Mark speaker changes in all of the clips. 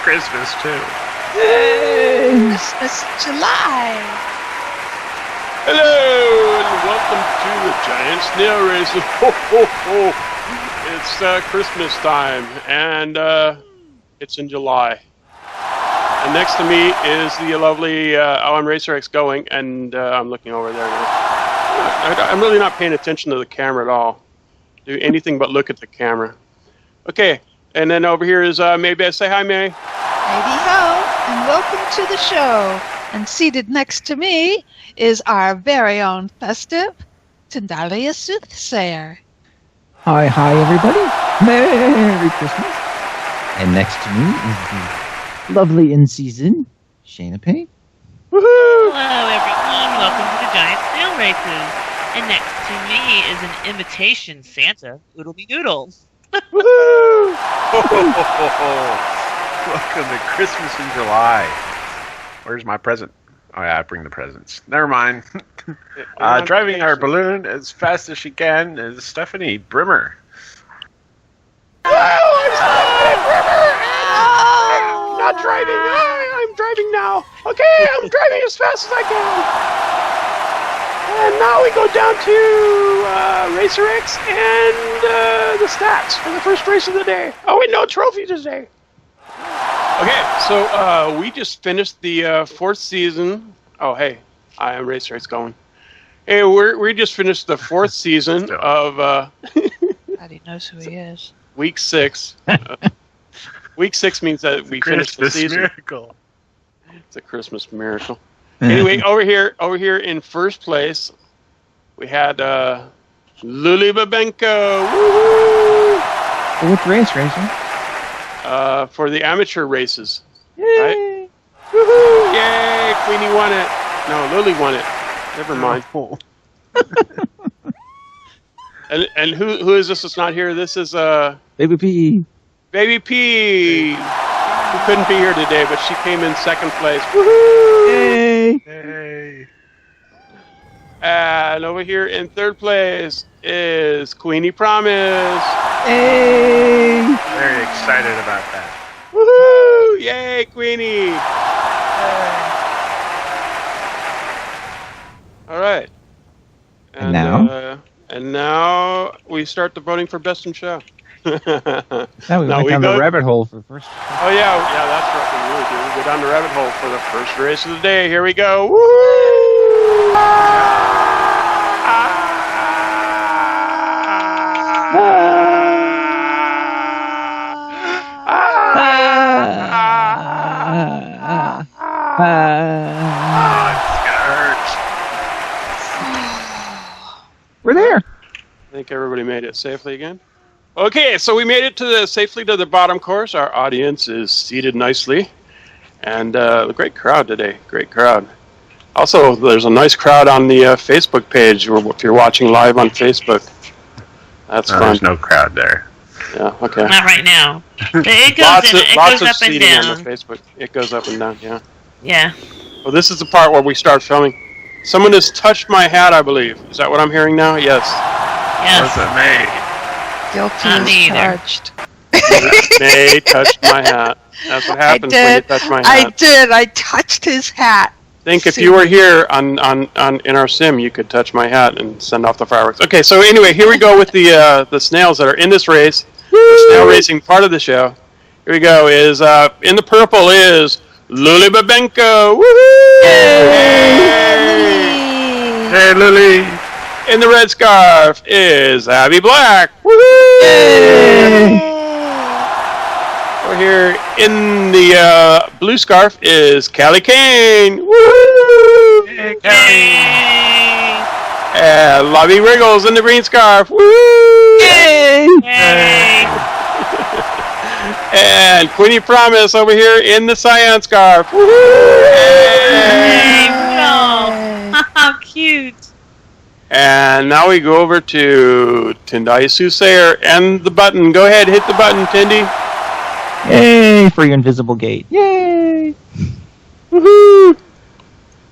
Speaker 1: Christmas, too.
Speaker 2: Yay! Christmas in July.
Speaker 3: Hello, and welcome to the Giant Snail Races. Ho, ho, ho. It's Christmas time, and it's in July. And next to me is the lovely I'm RacerX going, and I'm looking over there now. I'm really not paying attention to the camera at all. Do anything but look at the camera. Okay, and then over here is May. Say hi, May.
Speaker 2: Heidi ho, and welcome to the show. And seated next to me is our very own festive Tindallia Soothsayer.
Speaker 4: Hi, everybody. Merry Christmas. And next to me is the lovely in-season Shayna Paine.
Speaker 5: Woohoo! Hello, everyone. Welcome to the Giant Snail Races. And next to me is an imitation Santa, Oodlemi Noodle.
Speaker 1: Woohoo! Welcome to Christmas in July. Where's my present? Oh yeah, I bring the presents. Never mind. Driving our balloon as fast as she can is Stephanie Brimmer.
Speaker 3: Oh, I'm Brimmer! I'm not driving. I'm driving now. Okay, I'm driving as fast as I can. And now we go down to RacerX and the stats for the first race of the day. Oh wait, no trophy today. Okay, so we just finished the fourth season. Oh, hey, I am RacerX going. Hey, we just finished the fourth season of
Speaker 2: Everybody knows who he is.
Speaker 3: week 6. Week 6 means that we finished the season.
Speaker 1: Miracle.
Speaker 3: It's a Christmas miracle. Anyway, over here in first place, we had Lulee Babenco. Woohoo!
Speaker 4: Which race, Racer?
Speaker 3: For the amateur races.
Speaker 4: Yay!
Speaker 3: Right? Woohoo! Yay! Queenie won it. No, Lulee won it. Never mind. And who is this that's not here? This is
Speaker 4: Baby P.
Speaker 3: Baby P. Who couldn't be here today, but she came in second place. Woohoo!
Speaker 4: Yay!
Speaker 1: Hey.
Speaker 3: And over here in third place is Queenie Promise.
Speaker 4: Yay!
Speaker 1: Very excited about that.
Speaker 3: Woohoo! Yay, Queenie! All right.
Speaker 4: And now?
Speaker 3: And now we start the voting for Best in Show.
Speaker 4: Now we went down the rabbit hole for first.
Speaker 3: Oh yeah, that's what we really do. We go down the rabbit hole for the first race of the day. Here we go. Woo!
Speaker 4: We're there.
Speaker 3: I think everybody made it safely again. Okay, so we made it safely to the bottom course. Our audience is seated nicely. And a great crowd today. Great crowd. Also, there's a nice crowd on the Facebook page if you're watching live on Facebook. That's fun.
Speaker 1: There's no crowd there.
Speaker 3: Yeah, okay.
Speaker 5: Not right now. It goes,
Speaker 3: lots of
Speaker 5: up and
Speaker 3: seating
Speaker 5: down.
Speaker 3: on the Facebook. It goes up and down, yeah.
Speaker 5: Yeah.
Speaker 3: Well, this is the part where we start filming. Someone has touched my hat, I believe. Is that what I'm hearing now? Yes.
Speaker 5: Yes.
Speaker 1: What's it
Speaker 2: Guilty
Speaker 5: Not
Speaker 2: as
Speaker 5: me either.
Speaker 2: charged.
Speaker 3: May touched my hat. That's what happens when you touch my hat.
Speaker 2: I did. I touched his hat.
Speaker 3: Think if you were here in our sim, you could touch my hat and send off the fireworks. Okay, so anyway, here we go with the snails that are in this race. The snail racing part of the show. Here we go. Is in the purple is Lulee Babenco. Woohoo! Yay!
Speaker 1: Hey, Lulee.
Speaker 3: In the red scarf is Abby Black. Woohoo!
Speaker 4: Yay!
Speaker 3: Over here in the blue scarf is Callie Kane. Woohoo!
Speaker 5: Yay!
Speaker 3: And Lobbie Riggles in the green scarf. Woo!
Speaker 4: Yay!
Speaker 5: Yay!
Speaker 3: And Queenie Promise over here in the cyan scarf. Woo!
Speaker 5: Yay! No. How cute.
Speaker 3: And now we go over to Tindallia Soothsayer and the button. Go ahead, hit the button, Tindy.
Speaker 4: Yay for your invisible gate. Yay!
Speaker 3: Woohoo!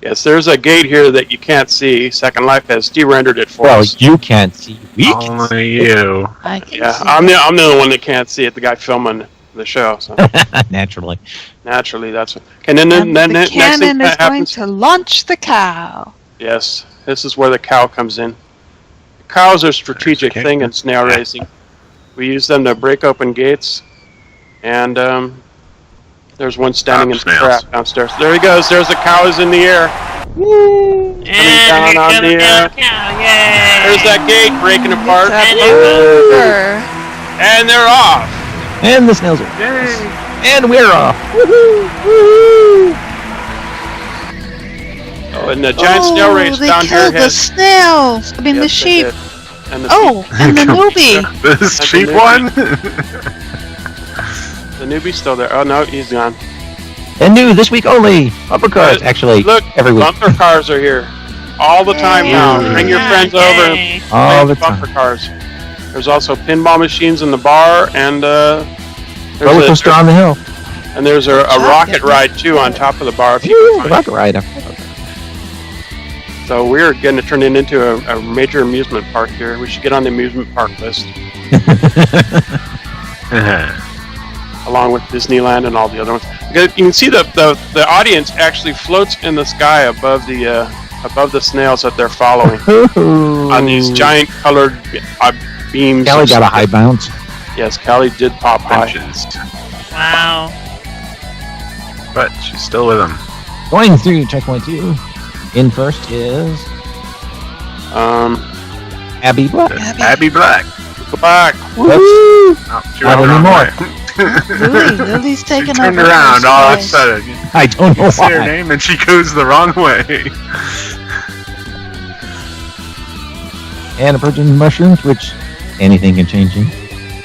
Speaker 3: Yes, there's a gate here that you can't see. Second Life has de-rendered it for us.
Speaker 4: you can't see. We can see.
Speaker 1: Only you.
Speaker 2: I can
Speaker 3: Yeah,
Speaker 2: see
Speaker 3: I'm the only one that can't see it. The guy filming the show. So
Speaker 4: Naturally.
Speaker 3: naturally, that's what. And then
Speaker 2: And
Speaker 3: then
Speaker 2: the
Speaker 3: next thing
Speaker 2: cannon is
Speaker 3: that
Speaker 2: going
Speaker 3: happens.
Speaker 2: to launch the cow.
Speaker 3: Yes, this is where the cow comes in. Cows are a strategic
Speaker 1: There's
Speaker 3: thing in snail racing. We use them to break open gates, and there's one standing in the
Speaker 1: Snails.
Speaker 3: trap downstairs. There he goes. There's the cow is in the air.
Speaker 5: And
Speaker 3: down
Speaker 5: here
Speaker 3: on
Speaker 5: comes
Speaker 3: the,
Speaker 5: the cow. Yay!
Speaker 3: There's that gate breaking apart,
Speaker 2: It's
Speaker 5: And
Speaker 2: over.
Speaker 3: and they're off.
Speaker 4: And the snails are.
Speaker 1: Yay!
Speaker 4: And we're off. Woohoo! Woohoo!
Speaker 3: Oh, and the giant snail race
Speaker 2: they
Speaker 3: down here
Speaker 2: killed the
Speaker 3: has.
Speaker 2: snails. I mean, the
Speaker 3: Yes, they
Speaker 2: sheep.
Speaker 3: did. And the
Speaker 2: Oh, and the newbie.
Speaker 1: This
Speaker 3: That's
Speaker 1: cheap
Speaker 3: a
Speaker 1: one?
Speaker 3: The newbie's still there. Oh no, he's gone.
Speaker 4: And new this week only. Uppercut. Actually,
Speaker 3: Look,
Speaker 4: every week.
Speaker 3: bumper cars are here all the time now.
Speaker 2: Yay.
Speaker 3: Bring your friends over and
Speaker 5: Yay.
Speaker 4: All
Speaker 3: play
Speaker 4: the
Speaker 3: bumper
Speaker 4: time.
Speaker 3: cars. There's also pinball machines in the bar, and
Speaker 4: Roller coaster on the hill.
Speaker 3: there's a rocket ride too on top of the bar. If you
Speaker 4: Woo,
Speaker 3: can
Speaker 4: rocket ride.
Speaker 3: So we're going to turn it into a major amusement park here. We should get on the amusement park list, along with Disneyland and all the other ones. You can see the audience actually floats in the sky above the snails that they're following on these giant colored beams.
Speaker 4: Callie got a high bounce.
Speaker 3: Yes, Callie did pop high.
Speaker 1: Benches.
Speaker 5: Wow.
Speaker 1: But she's still with him.
Speaker 4: Going through checkpoint 2. In first is Abby Black.
Speaker 1: Abby Black.
Speaker 3: Black.
Speaker 4: Woo!
Speaker 1: Oh, she
Speaker 4: Not
Speaker 1: went the wrong
Speaker 4: anymore.
Speaker 1: way.
Speaker 2: Lily's
Speaker 1: She
Speaker 2: taking
Speaker 1: turned
Speaker 2: over
Speaker 1: around
Speaker 2: the
Speaker 1: all of a
Speaker 2: space.
Speaker 1: sudden.
Speaker 4: I don't know
Speaker 1: You say her
Speaker 4: why.
Speaker 1: name and she goes the wrong way.
Speaker 4: And approaching mushrooms, which anything can change in.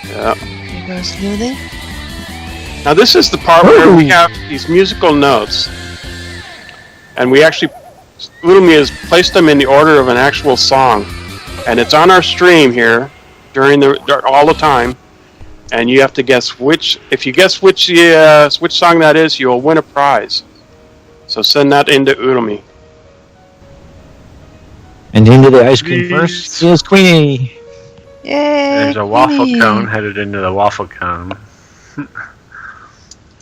Speaker 3: Yeah.
Speaker 2: Here goes Lily.
Speaker 3: Now this is the part where we
Speaker 4: Ooh.
Speaker 3: have these musical notes, and we actually, Oodlemi has placed them in the order of an actual song, and it's on our stream here during all the time, and you have to guess which. If you guess which song that is, you'll win a prize. So send that into Oodlemi.
Speaker 4: And into the ice cream
Speaker 1: Jeez.
Speaker 4: first is Queenie.
Speaker 2: Yay!
Speaker 1: There's a waffle
Speaker 2: Queenie.
Speaker 1: cone headed into the waffle cone.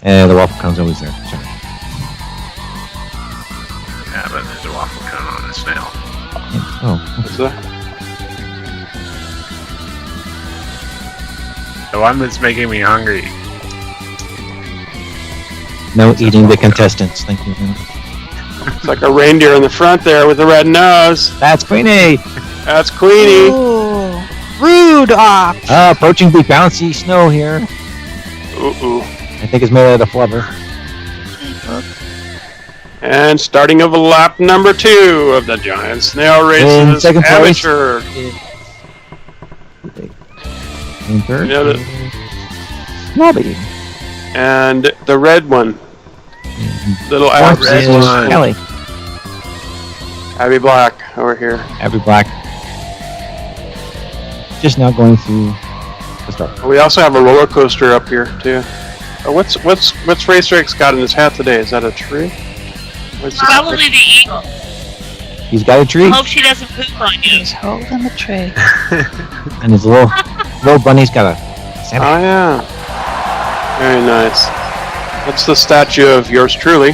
Speaker 4: And the waffle cone's always there. Sorry.
Speaker 1: Yeah, but there's a waffle cone on a snail.
Speaker 4: Oh,
Speaker 3: Is that?
Speaker 1: The one that's making me hungry.
Speaker 4: no eating the contestants. Thank you.
Speaker 3: It's like a reindeer in the front there with a red nose.
Speaker 4: That's Queenie.
Speaker 3: That's Queenie.
Speaker 2: Ooh, rude off.
Speaker 4: Approaching the bouncy snow here.
Speaker 3: Ooh.
Speaker 4: I think it's made out of flubber.
Speaker 3: And starting of lap number 2 of the Giant Snail
Speaker 4: In
Speaker 3: Races
Speaker 4: second place.
Speaker 3: Amateur.
Speaker 4: In third
Speaker 3: Yeah, the-
Speaker 4: is Lobbie.
Speaker 3: And the red one. Little
Speaker 4: Fourth
Speaker 3: Abby,
Speaker 4: is
Speaker 1: one.
Speaker 4: Kelly.
Speaker 3: Abby Black over here.
Speaker 4: Abby Black. Just now going through the start.
Speaker 3: We also have a roller coaster up here too. What's RacerX got in his hat today? Is that a tree? What's it-
Speaker 5: Probably the eagle.
Speaker 4: He's got a tree,
Speaker 5: I hope she doesn't poop on you.
Speaker 2: He's holding the tray.
Speaker 4: and his little bunny's got a Santa.
Speaker 3: Oh yeah. Very nice. That's the statue of yours truly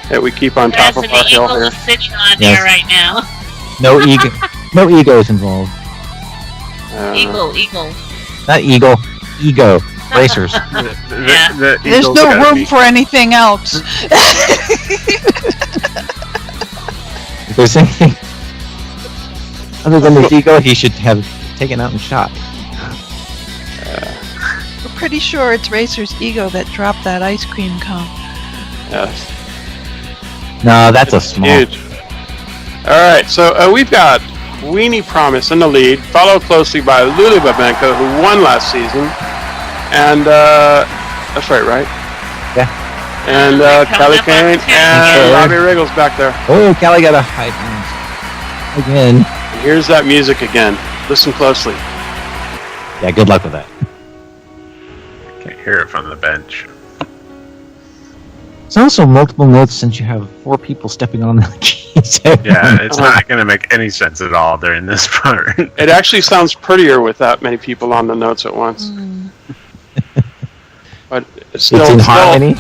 Speaker 3: that we keep on top
Speaker 5: Yes,
Speaker 3: of
Speaker 5: and
Speaker 3: our
Speaker 5: the
Speaker 3: hill
Speaker 5: eagle
Speaker 3: here.
Speaker 5: is sitting on
Speaker 4: Yes.
Speaker 5: there right now.
Speaker 4: No ego. No egos involved.
Speaker 5: Eagle.
Speaker 4: Not eagle. Ego. Racers.
Speaker 5: Yeah.
Speaker 1: The
Speaker 2: There's
Speaker 1: eagle's
Speaker 2: no
Speaker 1: gotta
Speaker 2: room
Speaker 1: be-
Speaker 2: for anything else.
Speaker 4: If there's anything other than his ego, he should have taken out and shot.
Speaker 2: We're pretty sure it's Racer's ego that dropped that ice cream cone.
Speaker 3: Yes.
Speaker 4: No, that's a
Speaker 3: It's
Speaker 4: small.
Speaker 3: huge. Alright, so we've got Weenie Promise in the lead, followed closely by Lulee Babenco, who won last season. And, that's right?
Speaker 4: Yeah.
Speaker 3: And Kelly Kane and
Speaker 4: Okay.
Speaker 3: Robbie Riggles back there.
Speaker 4: Oh, Callie got a high bounce. Again.
Speaker 3: And here's that music again. Listen closely.
Speaker 4: Yeah, good luck with that.
Speaker 1: Can't hear it from the bench.
Speaker 4: It's also multiple notes since you have 4 people stepping on the keys.
Speaker 1: Yeah, it's not going to make any sense at all during this part.
Speaker 3: It actually sounds prettier with that many people on the notes at once. but
Speaker 4: It's in harmony.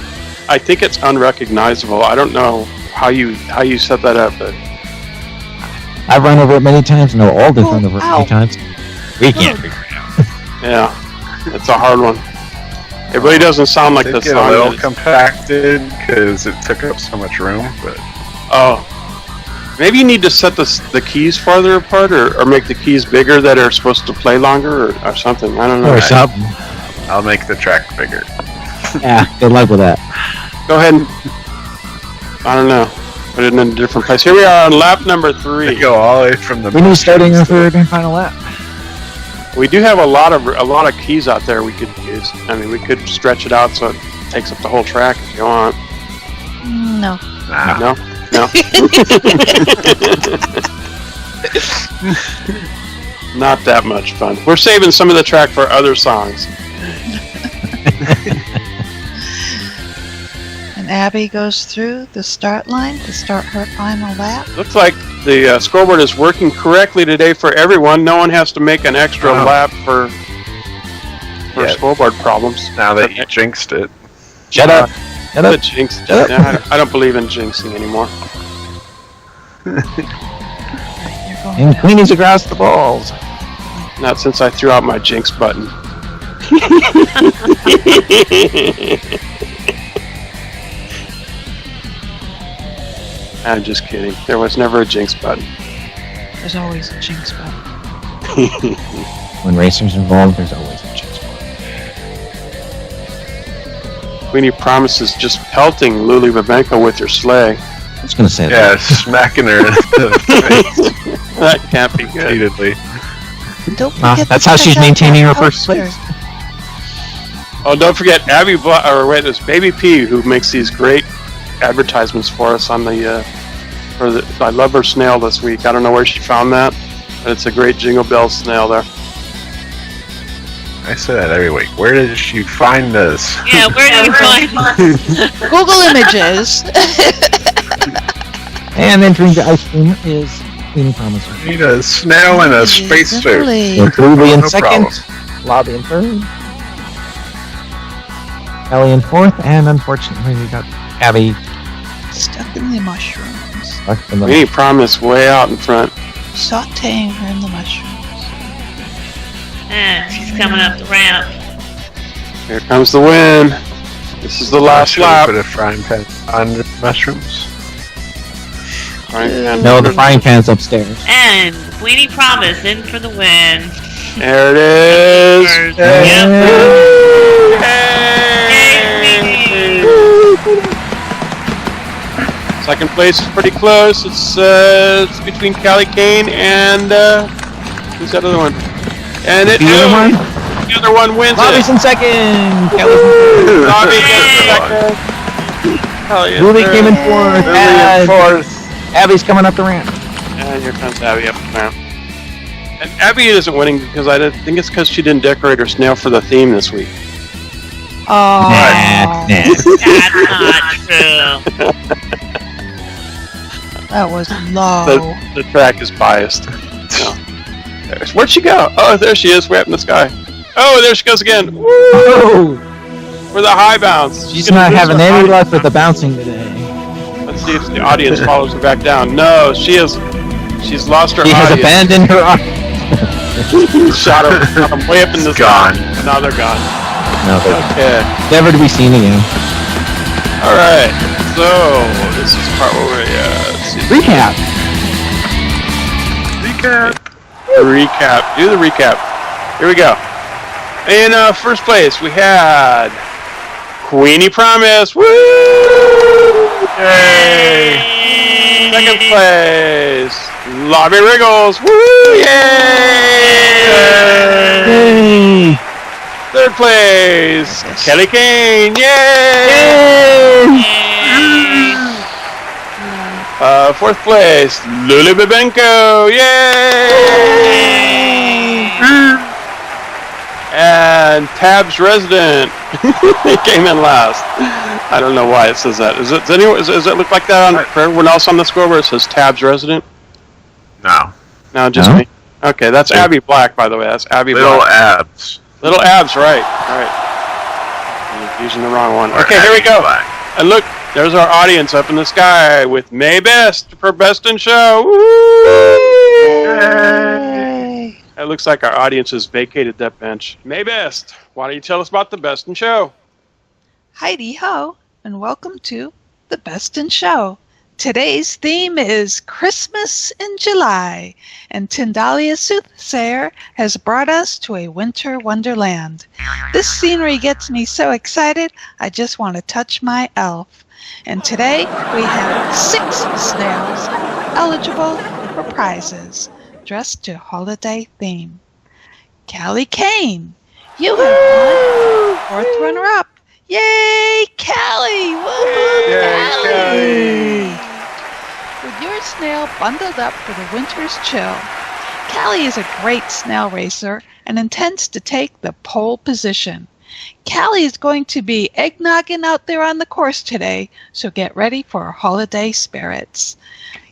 Speaker 3: I think it's unrecognizable. I don't know how you set that up, but
Speaker 4: I've run over it many times. No, Alden's run over it many times. We can't figure it out.
Speaker 3: yeah, it's a hard one. It really doesn't sound like the
Speaker 1: Get
Speaker 3: song.
Speaker 1: a little compacted because it took up so much room, but
Speaker 3: maybe you need to set the keys farther apart, or make the keys bigger that are supposed to play longer, or something. I don't know.
Speaker 4: Or something.
Speaker 1: I'll make the track bigger.
Speaker 4: Yeah, good luck with that.
Speaker 3: Go ahead and I don't know. Put it in a different place. Here we are on lap number 3.
Speaker 1: Go all the way from the.
Speaker 4: We need starting our third and final lap.
Speaker 3: We do have a lot of keys out there we could use. I mean, we could stretch it out so it takes up the whole track if you want.
Speaker 2: No.
Speaker 1: Nah.
Speaker 3: No. Not that much fun. We're saving some of the track for other songs.
Speaker 2: And Abby goes through the start line to start her final lap.
Speaker 3: Looks like the scoreboard is working correctly today for everyone. No one has to make an extra lap for scoreboard problems.
Speaker 1: Now that you jinxed it.
Speaker 4: Shut up. Shut
Speaker 3: The
Speaker 4: up.
Speaker 3: jinx.
Speaker 4: Shut up.
Speaker 3: I don't believe in jinxing anymore.
Speaker 2: You're going
Speaker 4: And
Speaker 2: down.
Speaker 4: Queenie's across the balls.
Speaker 3: Not since I threw out my jinx button. I'm just kidding. There was never a jinx button.
Speaker 2: There's always a jinx button.
Speaker 4: When racers involved, there's always a chance.
Speaker 3: Queenie promises just pelting Lulee Babenco with your sleigh.
Speaker 4: I was going to say
Speaker 1: Yeah,
Speaker 4: that.
Speaker 1: smacking her in the face
Speaker 3: That can't be good.
Speaker 1: repeatedly.
Speaker 2: Don't
Speaker 4: Well,
Speaker 2: forget
Speaker 4: that's
Speaker 2: to
Speaker 4: how
Speaker 2: check
Speaker 4: she's
Speaker 2: out
Speaker 4: maintaining
Speaker 2: that
Speaker 4: her first
Speaker 2: poster.
Speaker 4: place.
Speaker 3: Oh, don't forget it's Baby P who makes these great advertisements for us on the I love her snail this week. I don't know where she found that, but it's a great Jingle Bell snail there.
Speaker 1: I say that every week. Where did she find this?
Speaker 5: Yeah, where do you find
Speaker 2: Google Images.
Speaker 4: And entering the ice cream is Queenie Promise.
Speaker 1: Need a snail in a spacesuit.
Speaker 2: Lulee.
Speaker 4: Lulee in
Speaker 1: No
Speaker 4: second.
Speaker 1: problem.
Speaker 4: Lobbie in third. Ellie in fourth. And unfortunately, we got Abby
Speaker 2: Stuck in the mushrooms.
Speaker 4: stuck in the
Speaker 3: Queenie Promise way out in front.
Speaker 2: Sauteing her in the mushrooms.
Speaker 5: She's coming up the ramp.
Speaker 3: Here comes the win. This is the last
Speaker 1: Should we
Speaker 3: lap.
Speaker 1: put a frying pan on the mushrooms.
Speaker 3: Right, and
Speaker 4: No, the frying pan's upstairs.
Speaker 5: And Queenie Promise in for the win.
Speaker 3: there it is.
Speaker 5: Yep.
Speaker 3: Hey! Second place is pretty close. It's between Kane and who's that other one? And
Speaker 4: The other one?
Speaker 3: the other one wins
Speaker 4: Lobbie's
Speaker 3: it.
Speaker 4: in second. Kelly's in third.
Speaker 3: Lobbie gets second. Hell yeah.
Speaker 4: Lulee came in fourth.
Speaker 1: Lulee in
Speaker 4: And
Speaker 1: fourth.
Speaker 4: Abby's coming up the ramp.
Speaker 3: And here comes Abby up now. And Abby isn't winning because I think it's because she didn't decorate her snail for the theme this week.
Speaker 2: Oh.
Speaker 4: Nah.
Speaker 5: That's not true.
Speaker 2: That was low.
Speaker 3: The track is biased. So, where'd she go? Oh, there she is, way up in the sky. Oh, there she goes again. Woo!
Speaker 4: Oh,
Speaker 3: For the high bounce.
Speaker 4: she's
Speaker 3: gonna
Speaker 4: not
Speaker 3: lose
Speaker 4: having
Speaker 3: her
Speaker 4: any
Speaker 3: high-
Speaker 4: luck with the bouncing today.
Speaker 3: Let's see if the audience follows her back down. No, she's lost her
Speaker 4: She has
Speaker 3: audience.
Speaker 4: abandoned her.
Speaker 3: Shot them way up in the
Speaker 1: Gone.
Speaker 3: sky. Now they're gone.
Speaker 4: No, they're
Speaker 3: Okay.
Speaker 4: never to be seen again.
Speaker 3: Alright. So, this is the part where we, let's see.
Speaker 4: Recap.
Speaker 3: Recap. Do the recap. Here we go. In first place, we had Queenie Promise. Woo! Yay! Second place, Lobbie Riggles. Woo! Yay!
Speaker 4: Yay!
Speaker 3: Third place, Kane. Yay! Fourth place, Lulee Babenco. Yay! And Tab's Resident. He came in last. I don't know why it says that. Does it look like that for everyone else on the scoreboard? It says Tab's Resident.
Speaker 1: No.
Speaker 3: No, just
Speaker 4: No?
Speaker 3: me. Okay, that's Abby Black, by the way. That's Abby
Speaker 1: Little
Speaker 3: Black.
Speaker 1: abs.
Speaker 3: Little abs, right. Using the wrong one. Okay, here we go. And look, there's our audience up in the sky with May Best for Best in Show.
Speaker 2: Yay!
Speaker 3: It looks like our audience has vacated that bench. May Best, why don't you tell us about the Best in Show?
Speaker 2: Heidi ho, and welcome to the Best in Show. Today's theme is Christmas in July, and Tindallia Soothsayer has brought us to a winter wonderland. This scenery gets me so excited, I just want to touch my elf. And today we have 6 snails eligible for prizes, dressed to holiday theme. Callie Kane, you have won 4th runner-up. Yay, Callie! Woohoo, Callie! With your snail bundled up for the winter's chill, Callie is a great snail racer and intends to take the pole position. Callie is going to be eggnogging out there on the course today, so get ready for holiday spirits.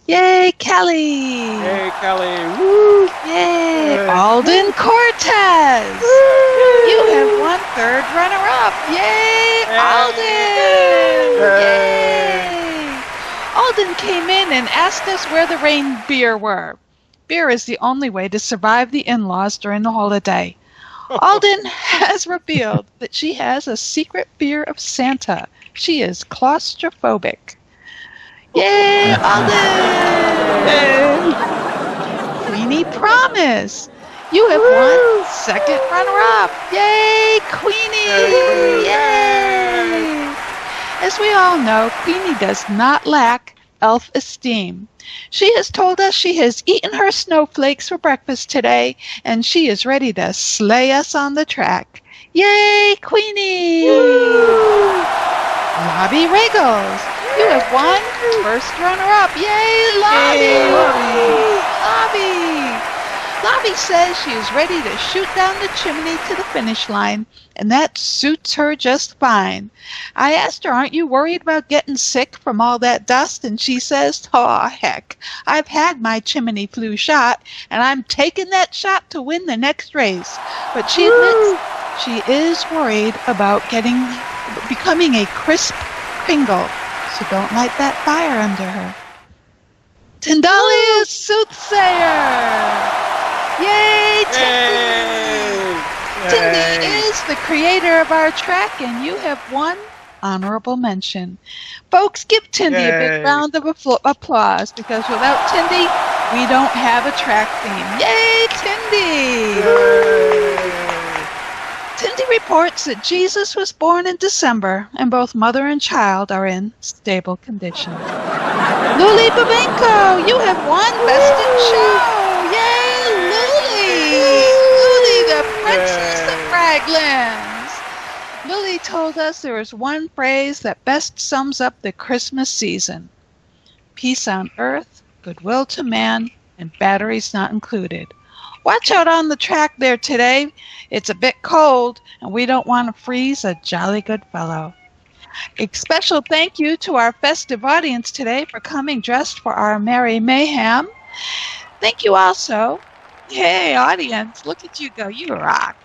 Speaker 2: Yay, Callie!
Speaker 3: Hey, Callie! Woo!
Speaker 2: Yay! Alden Cortes! Woo! You have won 3rd runner-up! Yay, Alden! Yay! Alden came in and asked us where the reindeer were. Beer is the only way to survive the in-laws during the holiday. Alden has revealed that she has a secret fear of Santa. She is claustrophobic. Yay, Alden! Queenie Promise, you have won 2nd runner-up. Yay, Queenie! Yay! As we all know, Queenie does not lack elf esteem. She has told us she has eaten her snowflakes for breakfast today, and she is ready to slay us on the track. Yay, Queenie! Lobbie Riggles, you have won 1st runner-up. Yay, Lobbie! Lobbie! Lobbie says she is ready to shoot down the chimney to the finish line, and that suits her just fine. I asked her, aren't you worried about getting sick from all that dust? And she says, oh, heck, I've had my chimney flu shot, and I'm taking that shot to win the next race. But she admits she is worried about becoming a crisp Kringle, so don't light that fire under her. Tindallia Soothsayer! Yay, Tindy! Tindy is the creator of our track, and you have won honorable mention. Folks, give Tindy a big round of applause, because without Tindy, we don't have a track theme. Yay, Tindy! Tindy reports that Jesus was born in December, and both mother and child are in stable condition. Lulee Babenco, you have won Best in Show! Yay, Lulee! Lulee, the Princess of Fraglands! Lulee told us there is one phrase that best sums up the Christmas season. Peace on earth, goodwill to man, and batteries not included. Watch out on the track there today. It's a bit cold, and we don't want to freeze a jolly good fellow. A special thank you to our festive audience today for coming dressed for our merry mayhem. Thank you also. Hey, audience, look at you go. You rock.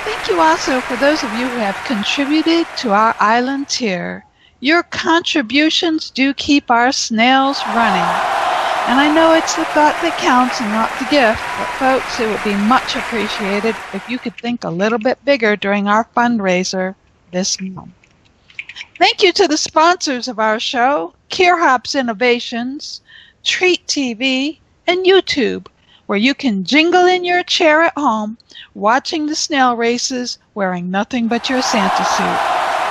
Speaker 2: Thank you also for those of you who have contributed to our island tier. Your contributions do keep our snails running. And I know it's the thought that counts and not the gift, but folks, it would be much appreciated if you could think a little bit bigger during our fundraiser this month. Thank you to the sponsors of our show, Kierhops Innovations, Treat TV, and YouTube, where you can jingle in your chair at home, watching the snail races, wearing nothing but your Santa suit.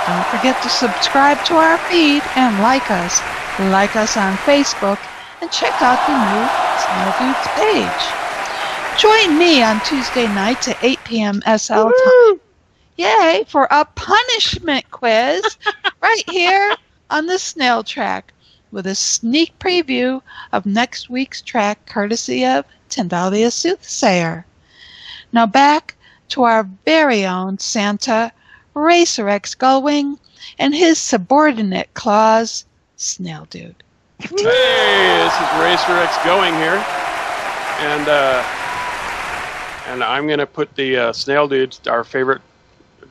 Speaker 2: Don't forget to subscribe to our feed and like us. Like us on Facebook and check out the new Snail Dudes page. Join me on Tuesday nights at 8 p.m. SL time. Yay, for a punishment quiz right here on the Snail Track with a sneak preview of next week's track courtesy of Tindallia Soothsayer. Now back to our very own Santa, RacerX Gullwing, and his subordinate clause, Snail Dude.
Speaker 3: Hey, this is RacerX going here. And, And I'm going to put the Snail dude, our favorite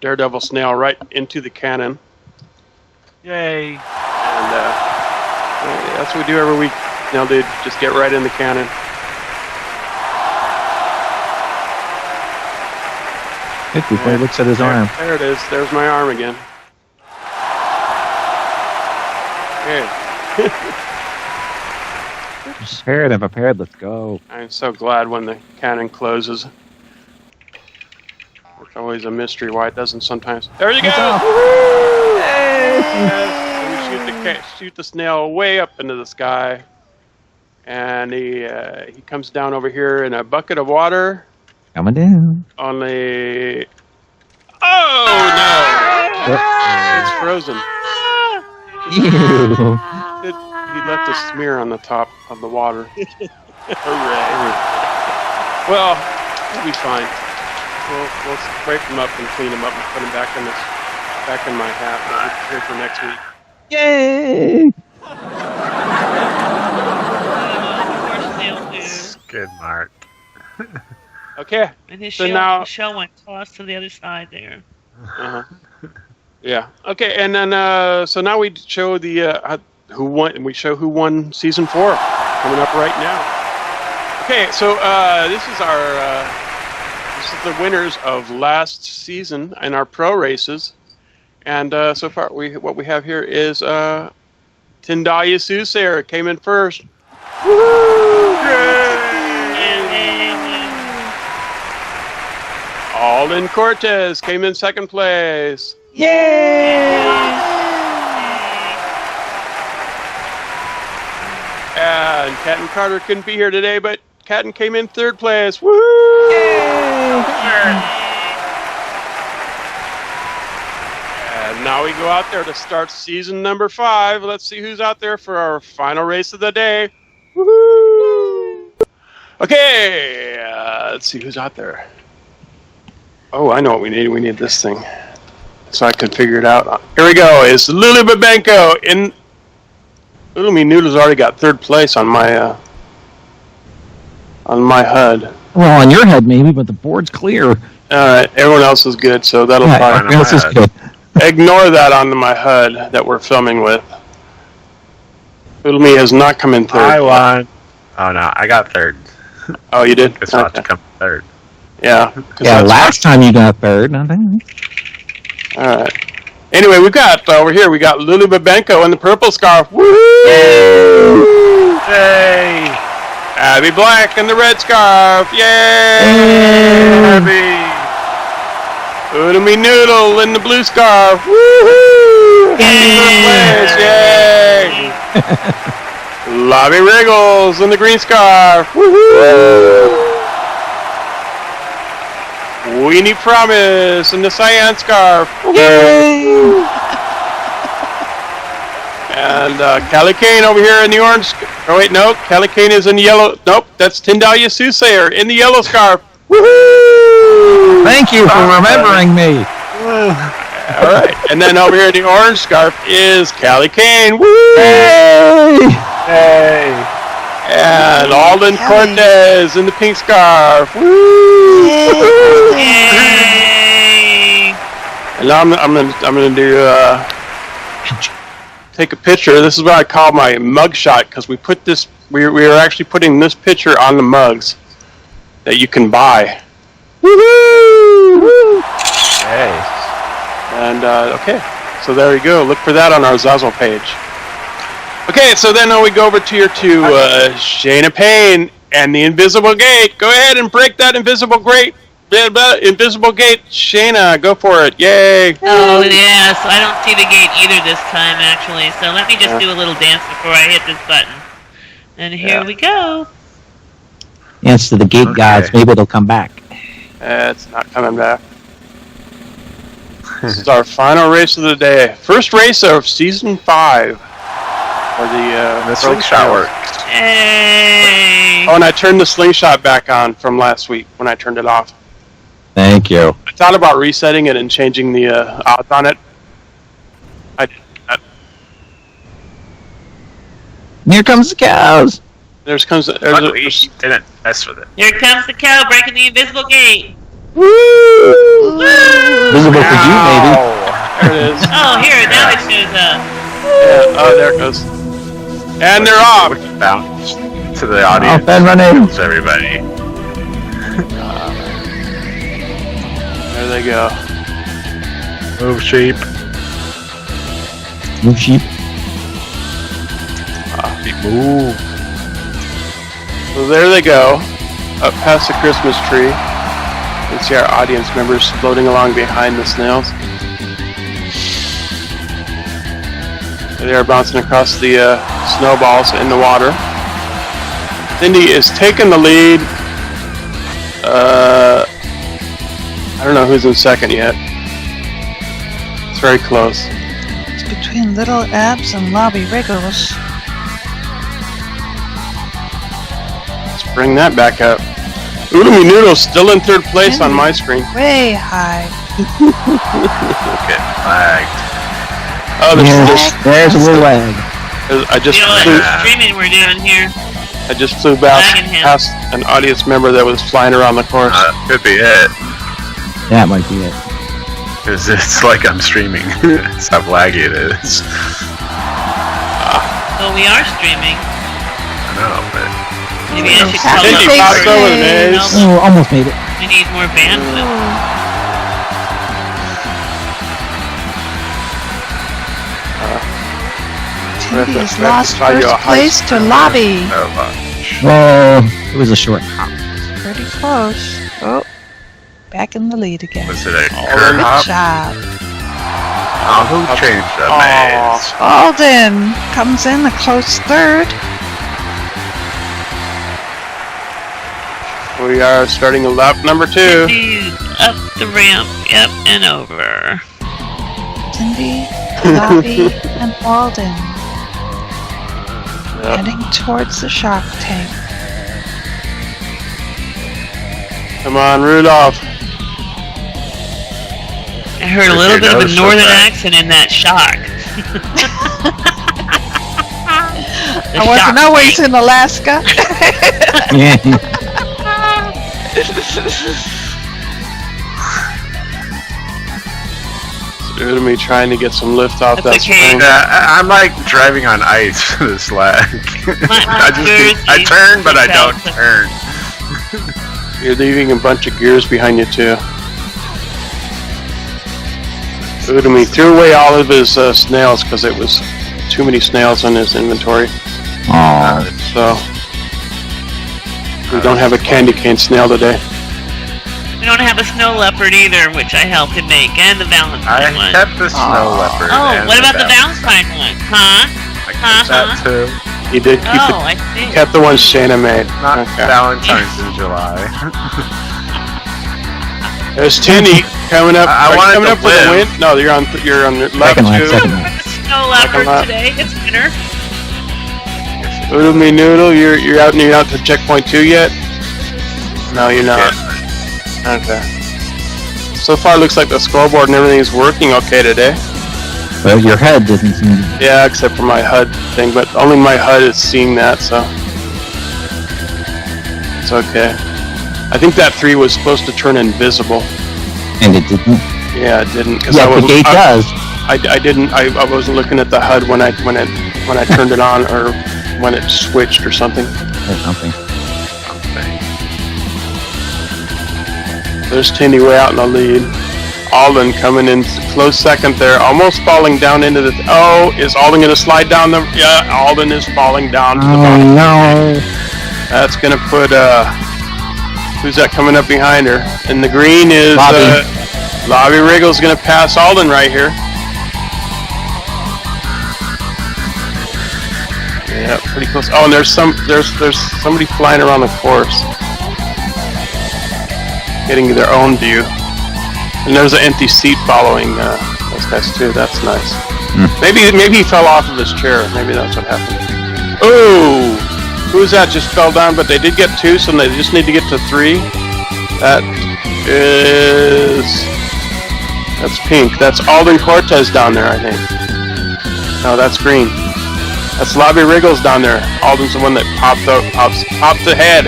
Speaker 3: Daredevil Snail, right into the cannon.
Speaker 1: Yay!
Speaker 3: And that's what we do every week. Snail dude, just get right in the cannon.
Speaker 4: Before he looks at his arm.
Speaker 3: There it is. There's my arm again. Okay.
Speaker 4: Prepared, let's go.
Speaker 3: I'm so glad when the cannon closes. It's always a mystery why it doesn't sometimes. There you go! Woohoo! And we shoot the snail way up into the sky. And he comes down over here in a bucket of water.
Speaker 4: Coming down.
Speaker 3: Only... Oh, no! It's frozen.
Speaker 4: Ew.
Speaker 3: He left a smear on the top of the water. Hooray. Well, we'll be fine. We'll break them up and clean them up and put them back in my hat here for next week.
Speaker 4: Yay!
Speaker 1: Good mark.
Speaker 3: Okay.
Speaker 5: And his
Speaker 3: So
Speaker 5: shell,
Speaker 3: now-
Speaker 5: the shell went tossed to the other side there.
Speaker 3: Uh-huh. Yeah. Okay. And then so now we show the who won. We show who won season 4 coming up right now. Okay. So this is the winners of last season in our pro races, and so far what we have here is Tindallia Soothsayer came in first. Woo! Alden Cortes came in second place.
Speaker 4: Yay!
Speaker 3: And Captain Carter couldn't be here today, but Captain came in third place. Woo! And now we go out there to start season number 5. Let's see who's out there for our final race of the day. Woohoo! Okay, let's see who's out there. Oh, I know what we need. We need this thing, so I can figure it out. Here we go. It's Lulee Babenco in. Oodlemi Noodle's already got third place on my HUD.
Speaker 4: Well, on your head maybe, but the board's clear.
Speaker 3: All right, everyone else is good, so that'll
Speaker 4: Yeah,
Speaker 3: fine.
Speaker 4: everyone else is good.
Speaker 3: Ignore that on my HUD that we're filming with. Oodlemi has not come in third.
Speaker 1: I won. Oh no, I got third.
Speaker 3: Oh, you did?
Speaker 1: It's about
Speaker 3: Okay.
Speaker 1: to come third.
Speaker 3: Yeah.
Speaker 4: Yeah, last time you got third. I think.
Speaker 3: All right. Anyway, we got over here. We got Lulee Babenco in the purple scarf. Woohoo!
Speaker 1: Yay!
Speaker 3: Abby Black in the red scarf. Yay!
Speaker 1: Abby!
Speaker 3: Oodlemi Noodle in the blue scarf. Woohoo! Yay! Lobbie Riggles in the green scarf. Woohoo! Queenie Promise in the cyan scarf. Yay! And Callie Kane over here in the orange. Oh wait, no, Callie Kane is in the yellow. Nope, that's Tindallia Soothsayer in the yellow scarf. Woohoo!
Speaker 4: Thank you for remembering me.
Speaker 3: All right, and then over here in the orange scarf is Callie Kane. Woo!
Speaker 1: Hey!
Speaker 3: And Alden
Speaker 2: Callie.
Speaker 3: Cortes in the pink scarf. Woo!
Speaker 5: Yay!
Speaker 3: And now I'm gonna do take a picture. This is what I call my mug shot because we put this. We are actually putting this picture on the mugs that you can buy. Woohoo!
Speaker 1: Hey!
Speaker 3: And okay, so there you go. Look for that on our Zazzle page. Okay, so then we go over to Shayna Paine and the invisible gate. Go ahead and break that invisible gate. Invisible gate, Shayna, go for it. Yay!
Speaker 5: Oh, yes. I don't see the gate either this time, actually. So let me just do a little dance before I hit this button. And here we go.
Speaker 4: Yes, to the gate gods. Maybe they'll come back.
Speaker 3: It's not coming back. This is our final race of the day. First race of season 5. For the
Speaker 1: slingshot works.
Speaker 5: Hey!
Speaker 3: Oh, and I turned the slingshot back on from last week when I turned it off.
Speaker 4: Thank you.
Speaker 3: I thought about resetting it and changing the odds on it. I did.
Speaker 4: Here comes the cows.
Speaker 1: Luckily, he didn't mess with it.
Speaker 5: Here comes the cow breaking the invisible gate.
Speaker 4: Woo! Visible for you, maybe.
Speaker 3: There it is.
Speaker 5: Oh, here, now it shows up.
Speaker 3: Yeah, oh, there it goes. And they're off!
Speaker 1: Bounce to the audience.
Speaker 4: Off and running.
Speaker 1: Kills everybody.
Speaker 3: There they go.
Speaker 1: Move, sheep.
Speaker 4: Move sheep.
Speaker 1: Move.
Speaker 3: So there they go, up past the Christmas tree. You can see our audience members floating along behind the snails. They are bouncing across the snowballs in the water. Cindy is taking the lead. I don't know who's in second yet. It's very close.
Speaker 2: It's between Little Abs and Lobbie Riggles.
Speaker 3: Let's bring that back up. Oodlemi Noodle still in third place on my screen.
Speaker 2: Way high.
Speaker 1: Get flagged.
Speaker 3: Oh,
Speaker 4: There's a little lag.
Speaker 3: I just
Speaker 5: You know
Speaker 3: flew,
Speaker 5: what streaming we're doing here?
Speaker 3: I just flew past
Speaker 5: Lagging him.
Speaker 3: an audience member that was flying around the course.
Speaker 1: Could be it.
Speaker 4: That might be it.
Speaker 1: Because it's like I'm streaming. That's how laggy it is.
Speaker 5: Well, we are streaming.
Speaker 1: I know, but...
Speaker 5: Maybe I should call
Speaker 3: Cindy
Speaker 5: up.
Speaker 3: popped over the maze.
Speaker 4: Oh, almost made it.
Speaker 5: We need more bandwidth.
Speaker 2: Tindy's lost first place to Lobbie.
Speaker 1: So much.
Speaker 4: Oh, it was a short hop.
Speaker 2: Pretty close. Oh, back in the lead again.
Speaker 1: Was it a
Speaker 3: Alden.
Speaker 1: curve
Speaker 2: Good
Speaker 1: hop?
Speaker 2: job.
Speaker 1: Oh, who changed the maze?
Speaker 2: Alden comes in a close third.
Speaker 3: We are starting lap number 2.
Speaker 5: Dude, up the ramp, yep, and over.
Speaker 2: Tindy, Lobbie, and Alden
Speaker 3: Yep.
Speaker 2: heading towards the shark tank.
Speaker 3: Come on, Rudolph.
Speaker 5: I heard a
Speaker 1: If
Speaker 5: little
Speaker 1: you
Speaker 5: bit of
Speaker 1: know
Speaker 5: a
Speaker 1: so
Speaker 5: northern
Speaker 1: bad.
Speaker 5: accent in that shark.
Speaker 2: I want to know where he's in Alaska.
Speaker 4: Yeah.
Speaker 3: Oodlemi trying to get some lift off that
Speaker 5: That's okay.
Speaker 3: spring.
Speaker 1: Yeah, I'm like driving on ice with this lag.
Speaker 5: My
Speaker 1: I turn, but I don't
Speaker 5: Jersey.
Speaker 1: turn.
Speaker 3: You're leaving a bunch of gears behind you too. Oodlemi threw away all of his snails because it was too many snails in his inventory.
Speaker 4: Aw.
Speaker 3: So we don't have a candy cane snail today.
Speaker 5: We don't have a snow leopard either, which I helped him make, and the Valentine
Speaker 1: I
Speaker 5: one.
Speaker 1: kept the snow leopard.
Speaker 5: Oh,
Speaker 1: and
Speaker 5: what about the Valentine one? Huh?
Speaker 1: I kept that too.
Speaker 3: He did keep
Speaker 5: Oh, I see.
Speaker 3: kept the one Shayna made.
Speaker 1: Not
Speaker 3: Okay.
Speaker 1: Valentine's in July.
Speaker 3: There's Tindy coming up.
Speaker 1: I
Speaker 3: Are you
Speaker 1: wanted
Speaker 3: coming
Speaker 1: to
Speaker 3: up with a
Speaker 1: win.
Speaker 3: win. No, you're on lap
Speaker 4: Second lap,
Speaker 3: 2.
Speaker 4: second lap.
Speaker 5: Snow leopard
Speaker 3: lap.
Speaker 5: today. It's winter.
Speaker 3: Oodlemi Noodle, you're out to checkpoint 2 yet? No, you're not. Okay. So far, looks like the scoreboard and everything is working okay today.
Speaker 4: Well, your head doesn't seem to be.
Speaker 3: Yeah, except for my HUD thing, but only my HUD is seeing that, so it's okay. I think that 3 was supposed to turn invisible.
Speaker 4: And it didn't.
Speaker 3: Yeah, it didn't. Cause
Speaker 4: Yeah,
Speaker 3: I
Speaker 4: the gate does.
Speaker 3: I didn't. I wasn't looking at the HUD when I turned it on or when it switched or something.
Speaker 4: Or something.
Speaker 3: There's Tindy way out in the lead. Alden coming in close second there, almost falling down into the. Oh, is Alden going to slide down the? Yeah, Alden is falling down to the
Speaker 4: Oh
Speaker 3: bottom.
Speaker 4: no.
Speaker 3: That's going to put. Who's that coming up behind her? And the green is.
Speaker 4: Lobbie.
Speaker 3: Lobbie Riggles going to pass Alden right here. Yeah, pretty close. Oh, and there's somebody flying around the course, getting their own view. And there's an empty seat following those guys too. That's nice. Maybe he fell off of his chair. Maybe that's what happened. Oh, who's that? Just fell down, but they did get 2, so they just need to get to 3. That's pink. That's Alden Cortes down there, I think. No, that's green. That's Lobbie Riggles down there. Alden's the one that popped ahead.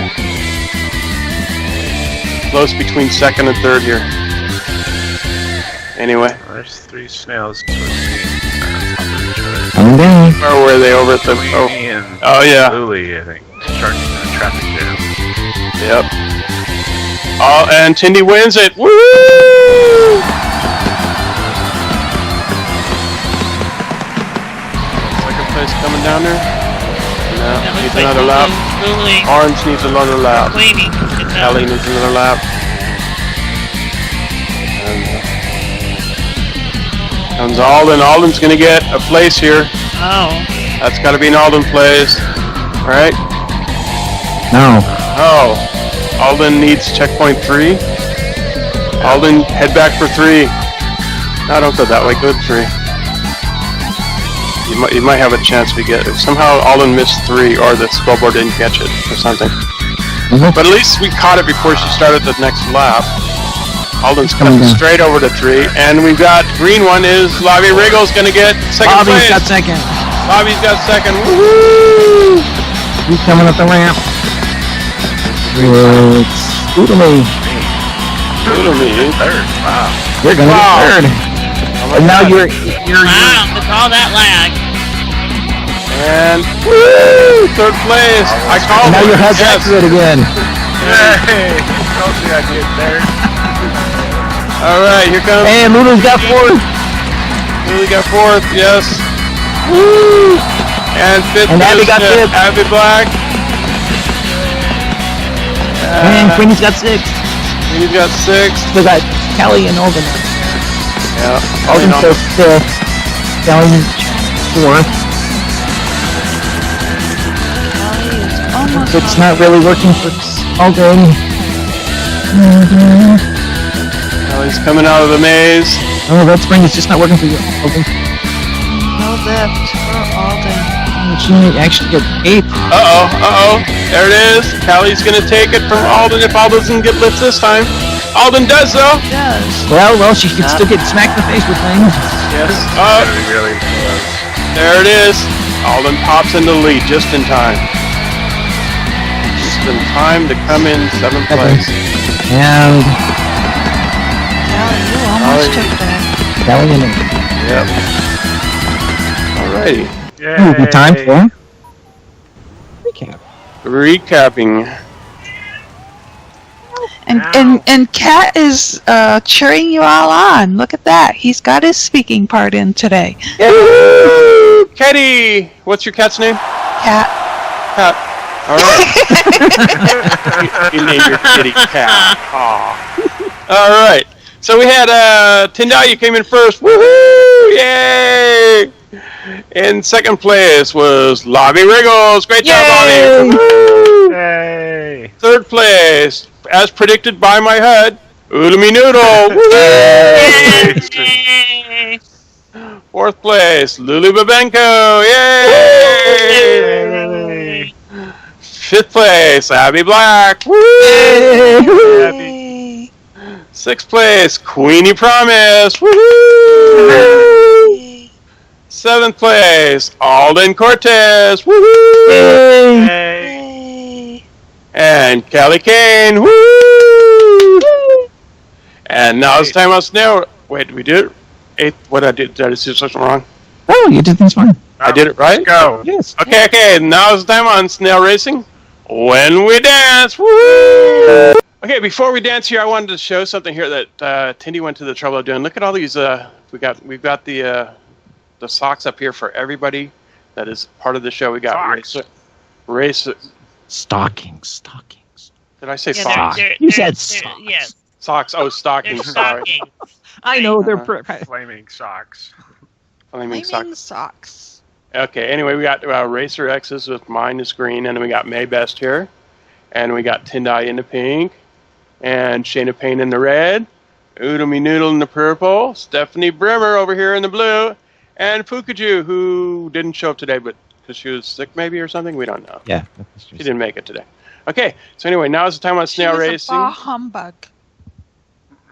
Speaker 3: Close between second and third here. Anyway.
Speaker 1: There's 3 snails towards me.
Speaker 4: Coming down.
Speaker 3: Or were they over at the...
Speaker 1: Queenie and
Speaker 3: Oh, yeah.
Speaker 1: Lulee, I think. Starting the traffic jam.
Speaker 3: Yep. Oh, and Tindy wins it. Woo! Second place coming down there. No,
Speaker 5: That looks
Speaker 3: needs
Speaker 5: like
Speaker 3: another lap.
Speaker 5: Lulee.
Speaker 3: Orange needs another lap.
Speaker 5: Queenie.
Speaker 3: Kelly needs another lap. And comes Alden. Alden's going to get a place here.
Speaker 5: Oh.
Speaker 3: That's got to be an Alden place. Right?
Speaker 4: No.
Speaker 3: Oh. Alden needs checkpoint 3. Alden, head back for 3. No, don't go that way. Go 3. You might have a chance if you get it. Somehow Alden missed 3 or the scoreboard didn't catch it or something. But at least we caught it before she started the next lap. Alden's coming straight over to 3. And we've got green one is Lobbie Riggles going to get second place.
Speaker 4: Lobbie's got second.
Speaker 3: Lobbie's got second. Woohoo!
Speaker 4: He's coming up the ramp. It's Oodlemi.
Speaker 3: Oodlemi.
Speaker 1: Third. Wow.
Speaker 4: You're gonna get third.
Speaker 3: Oh
Speaker 4: And now
Speaker 3: God.
Speaker 4: you're
Speaker 5: Wow, with all that lag.
Speaker 3: And woo! Third place. I called
Speaker 4: now
Speaker 3: it.
Speaker 4: you're head back to it again.
Speaker 1: Hey! Told you I'd get third.
Speaker 3: All right, here comes.
Speaker 4: And Noodle's got fourth.
Speaker 3: Lulee got 4th. Yes. Woo! And 5th.
Speaker 4: And Abby
Speaker 3: is,
Speaker 4: got 5th.
Speaker 3: Abby Black.
Speaker 4: And Queenie's got sixth.
Speaker 3: Queenie's got 6th.
Speaker 4: Still got Kelly and Alden.
Speaker 3: Yeah.
Speaker 4: Alden still fifth. Kelly fourth.
Speaker 2: Kelly is almost
Speaker 4: It's
Speaker 2: on.
Speaker 4: not really working for Alden.
Speaker 3: Kelly's coming out of the maze.
Speaker 4: Oh, Red Spring is just not working for you, Alden.
Speaker 2: No lift for Alden.
Speaker 4: She may actually get eighth.
Speaker 3: Uh-oh. There it is. Kelly's going to take it from Alden if Alden doesn't get lift this time. Alden does, though.
Speaker 2: Does.
Speaker 4: Well, she can still get smacked in the face with things.
Speaker 3: Yes.
Speaker 1: Really close.
Speaker 3: There it is. Alden pops into the lead just in time. Just in time to come in 7th place.
Speaker 4: And
Speaker 2: Kelly, you almost took that.
Speaker 4: Kelly and
Speaker 3: Yep. Alrighty.
Speaker 4: Ooh, good time for recap.
Speaker 3: Recapping.
Speaker 2: And Cat is cheering you all on. Look at that. He's got his speaking part in today.
Speaker 3: Woo! Kitty! What's your cat's name?
Speaker 2: Cat.
Speaker 3: Cat. Alright. you named your kitty Cat. Aw. Alright. So we had Tindallia came in first. Woohoo! Yay! In second place was Lobbie Riggles. Great job, Lobbie! Woo!
Speaker 1: Hey!
Speaker 3: Third place, as predicted by my HUD, Oodlemi Noodle.
Speaker 5: Yay!
Speaker 3: Fourth place, Lulee Babenco. Yay! Fifth place, Abby Black. Woo!
Speaker 2: Yay.
Speaker 3: Sixth place, Queenie Promise. Woo! Seventh place, Alden Cortes. Woo!
Speaker 1: Hey!
Speaker 3: And Kelly Kane. Woo! And now it's time on Snail. Wait, did we do it? Eighth. What did I do? Did I do something wrong?
Speaker 4: Oh, you did things fine.
Speaker 3: I did it right?
Speaker 1: Go!
Speaker 4: Yes.
Speaker 3: Okay. Now it's time on Snail Racing. When we dance. Woo! Okay, before we dance here, I wanted to show something here that Tindy went to the trouble of doing. Look at all these. We've got the socks up here for everybody that is part of the show. We got race.
Speaker 4: Stockings.
Speaker 3: Did I say
Speaker 5: Yeah,
Speaker 3: socks?
Speaker 4: You said socks.
Speaker 5: Yes,
Speaker 3: Socks. Oh,
Speaker 5: they're
Speaker 3: stockings. Sorry.
Speaker 5: stockings.
Speaker 4: I know they're.
Speaker 1: Flaming socks.
Speaker 3: Flaming
Speaker 2: Flaming
Speaker 3: socks.
Speaker 2: socks.
Speaker 3: Okay. Anyway, we got RacerX's with mine is green, and then we got May Best here, and we got Tindallia in the pink, and Shayna Paine in the red, Oodlemi Noodle in the purple, Stephanie Brimmer over here in the blue, and Pukaju, who didn't show up today, but because she was sick maybe or something, we don't know.
Speaker 4: Yeah.
Speaker 3: She didn't make it today. Okay, so anyway, now is the time on Snail
Speaker 2: She was
Speaker 3: Racing.
Speaker 2: a bah humbug.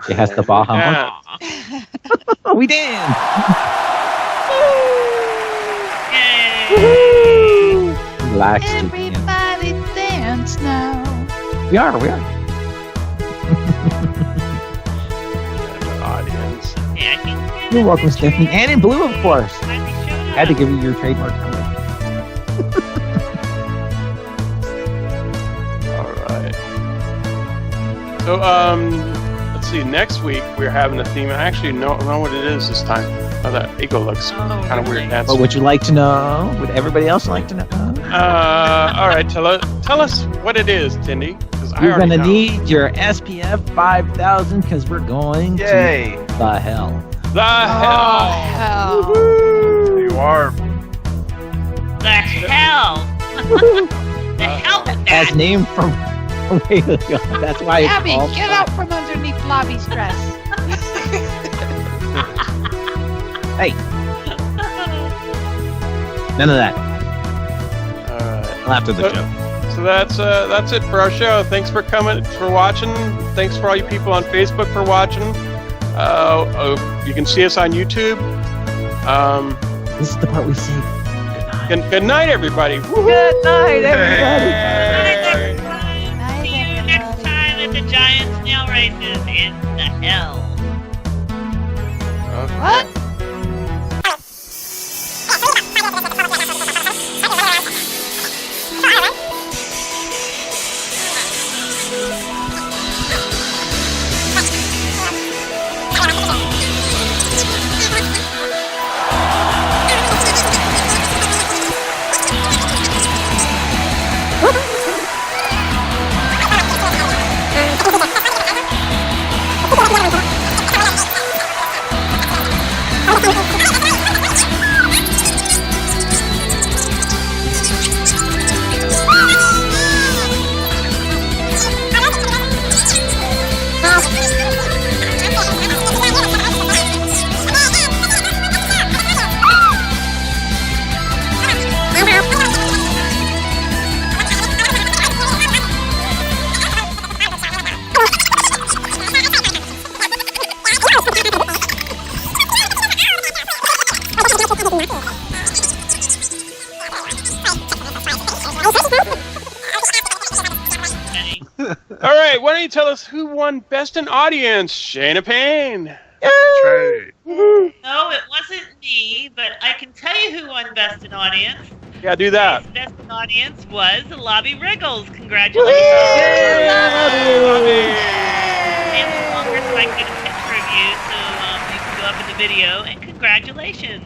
Speaker 4: It has the Baja.
Speaker 3: Yeah.
Speaker 4: We dance.
Speaker 5: Yay!
Speaker 4: relaxed.
Speaker 2: Everybody dance now.
Speaker 4: We are.
Speaker 3: Audience.
Speaker 5: Yeah, I think
Speaker 4: You're welcome, Stephanie. And in blue, of course.
Speaker 5: finally showed
Speaker 4: Had to
Speaker 5: up.
Speaker 4: give you your trademark color.
Speaker 3: All right. So, let's see. Next week we're having a theme. I actually know what it is this time. Oh, that eagle looks
Speaker 5: Oh,
Speaker 3: kind of
Speaker 5: really?
Speaker 3: weird. That's
Speaker 4: But would you like to know? Would everybody else like to know?
Speaker 3: all right. Tell us what it is, Tindy. 'Cause I
Speaker 4: You're
Speaker 3: already
Speaker 4: gonna
Speaker 3: know.
Speaker 4: need your SPF 5000 because we're going
Speaker 1: Yay!
Speaker 4: to the hell.
Speaker 3: The hell.
Speaker 2: hell.
Speaker 1: You are.
Speaker 5: The hell. The hell with
Speaker 4: As
Speaker 5: that.
Speaker 4: named from way ago. That's why it's
Speaker 2: Abby,
Speaker 4: called
Speaker 2: get out from underneath Lobbie's dress.
Speaker 4: None of that.
Speaker 3: All right.
Speaker 4: Till after the show.
Speaker 3: So that's it for our show. Thanks for watching. Thanks for all you people on Facebook for watching. You can see us on YouTube.
Speaker 4: This is the part we say
Speaker 3: Good night, everybody. Woo-hoo.
Speaker 4: good night, everybody.
Speaker 5: See you next time at the Giant Snail Races in the hell.
Speaker 3: Okay.
Speaker 2: What?
Speaker 3: All right. Why don't you tell us who won Best in Audience? Shayna Paine.
Speaker 1: That's right.
Speaker 5: No, it wasn't me, but I can tell you who won Best in Audience.
Speaker 3: Yeah, do that.
Speaker 5: Today's Best in Audience was Lobbie Riggles. Congratulations. It was longer, so I could get a picture of you, so you can go up in the video. And congratulations.